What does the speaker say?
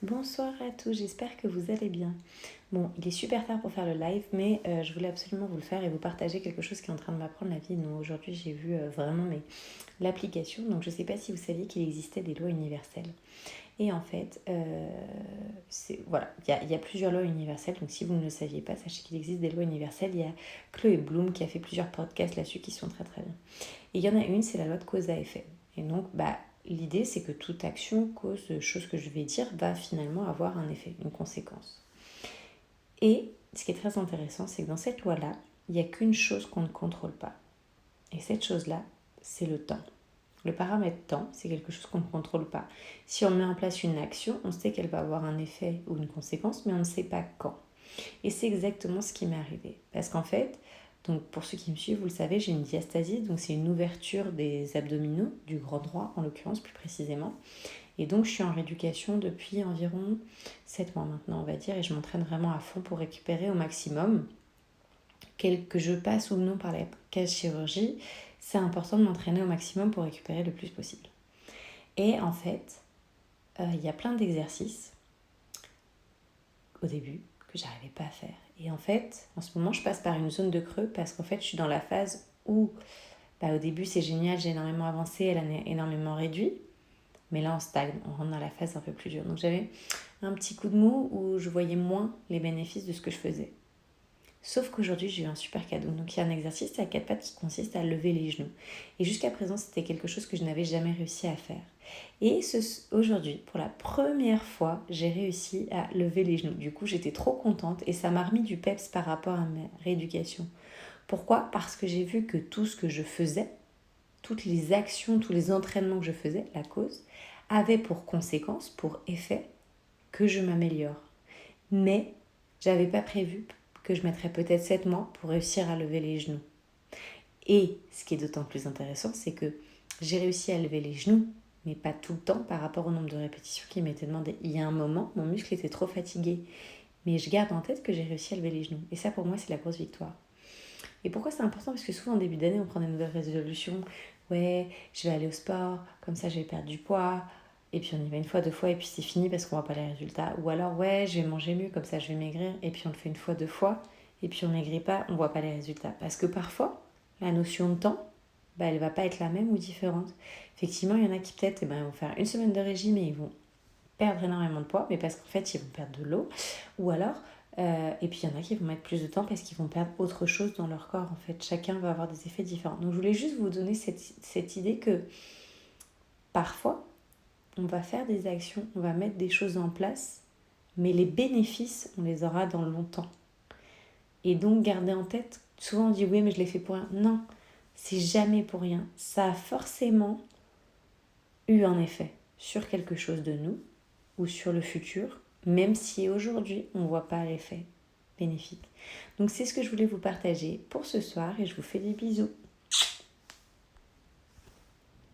Bonsoir à tous, j'espère que vous allez bien. Bon, il est super tard pour faire le live, mais je voulais absolument vous le faire et vous partager quelque chose qui est en train de m'apprendre la vie. Donc aujourd'hui, j'ai vu vraiment l'application. Donc je ne sais pas si vous saviez qu'il existait des lois universelles. Et en fait, voilà, il y a plusieurs lois universelles. Donc si vous ne le saviez pas, sachez qu'il existe des lois universelles. Il y a Chloé Bloom qui a fait plusieurs podcasts là-dessus qui sont très très bien. Et il y en a une, c'est la loi de cause à effet. Et donc, l'idée, c'est que toute action, cause, chose que je vais dire, va finalement avoir un effet, une conséquence. Et ce qui est très intéressant, c'est que dans cette loi-là, il n'y a qu'une chose qu'on ne contrôle pas. Et cette chose-là, c'est le temps. Le paramètre temps, c'est quelque chose qu'on ne contrôle pas. Si on met en place une action, on sait qu'elle va avoir un effet ou une conséquence, mais on ne sait pas quand. Et c'est exactement ce qui m'est arrivé. Parce qu'en fait, donc pour ceux qui me suivent, vous le savez, j'ai une diastasie, donc c'est une ouverture des abdominaux, du grand droit en l'occurrence plus précisément. Et donc je suis en rééducation depuis environ 7 mois maintenant, on va dire, et je m'entraîne vraiment à fond pour récupérer au maximum. Que je passe ou non par la case chirurgie, c'est important de m'entraîner au maximum pour récupérer le plus possible. Et en fait, il y a plein d'exercices au début que j'arrivais pas à faire. Et en fait, en ce moment, je passe par une zone de creux parce qu'en fait, je suis dans la phase où, au début, c'est génial, j'ai énormément avancé, elle a énormément réduit. Mais là, on stagne, on rentre dans la phase un peu plus dure. Donc, j'avais un petit coup de mou où je voyais moins les bénéfices de ce que je faisais. Sauf qu'aujourd'hui, j'ai eu un super cadeau. Donc, il y a un exercice à 4 pattes qui consiste à lever les genoux. Et jusqu'à présent, c'était quelque chose que je n'avais jamais réussi à faire. Et aujourd'hui, pour la première fois, j'ai réussi à lever les genoux. Du coup, j'étais trop contente et ça m'a remis du peps par rapport à ma rééducation. Pourquoi ? Parce que j'ai vu que tout ce que je faisais, toutes les actions, tous les entraînements que je faisais, la cause, avait pour conséquence, pour effet, que je m'améliore. Mais j'avais pas prévu que je mettrais peut-être 7 mois pour réussir à lever les genoux. Et ce qui est d'autant plus intéressant, c'est que j'ai réussi à lever les genoux, mais pas tout le temps par rapport au nombre de répétitions qui m'étaient demandées. Il y a un moment, mon muscle était trop fatigué. Mais je garde en tête que j'ai réussi à lever les genoux. Et ça, pour moi, c'est la grosse victoire. Et pourquoi c'est important ? Parce que souvent, en début d'année, on prend des nouvelles résolutions. Ouais, je vais aller au sport, comme ça, je vais perdre du poids. Et puis, on y va une fois, 2 fois, et puis c'est fini parce qu'on voit pas les résultats. Ou alors, ouais, je vais manger mieux, comme ça, je vais maigrir. Et puis, on le fait une fois, 2 fois, et puis on maigrit pas, on voit pas les résultats. Parce que parfois, la notion de temps, elle va pas être la même ou différente. Effectivement, il y en a qui peut-être vont faire une semaine de régime et ils vont perdre énormément de poids, mais parce qu'en fait, ils vont perdre de l'eau. Ou alors, et puis il y en a qui vont mettre plus de temps parce qu'ils vont perdre autre chose dans leur corps. En fait, chacun va avoir des effets différents. Donc, je voulais juste vous donner cette idée que parfois, on va faire des actions, on va mettre des choses en place, mais les bénéfices, on les aura dans longtemps. Et donc, garder en tête, souvent on dit oui, mais je l'ai fait pour rien. Non, c'est jamais pour rien. Ça a forcément eu un effet sur quelque chose de nous ou sur le futur, même si aujourd'hui on ne voit pas l'effet bénéfique. Donc c'est ce que je voulais vous partager pour ce soir et je vous fais des bisous.